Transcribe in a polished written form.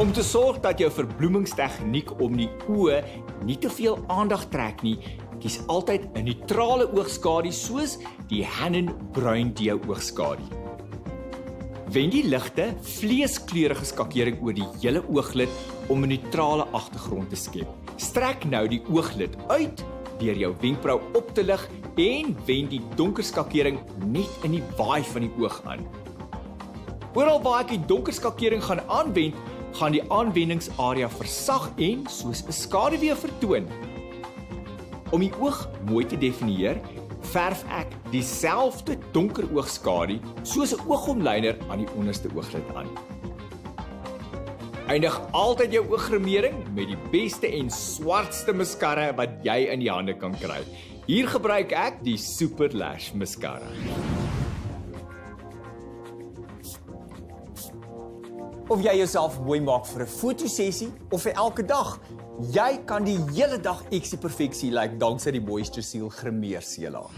Om te sorg dat jou verbloemingstegniek om die oë nie te veel aandag trek nie, kies altyd 'n neutrale oogskadu soos die Hanon bruin deo oogskadu. Wen die ligte, vleeskleurige skakering oor die hele ooglid om 'n neutrale agtergrond te skep. Strek nou die ooglid uit deur jou wenkbrau op te lig en wend die donker skakering net in die waai van die oog aan. Oral waar ek die donker skakering gaan aanwend, gaan die aanwendingsarea versag en soos 'n skaduwee vertoon. Om die oog mooi te definieer, verf ek dieselfde donker oogskadu soos 'n oogomlyner aan die onderste ooglid aan. Eindig altyd jou ooggrimering met die beste en swartste mascara wat jy in die hande kan kry. Hier gebruik ek die Super Lash Mascara. Of jy jouself mooi maak vir 'n fotosessie of vir elke dag, jy kan die hele dag eksie perfeksie lyk dankse die Moisture Seal grimeersealer.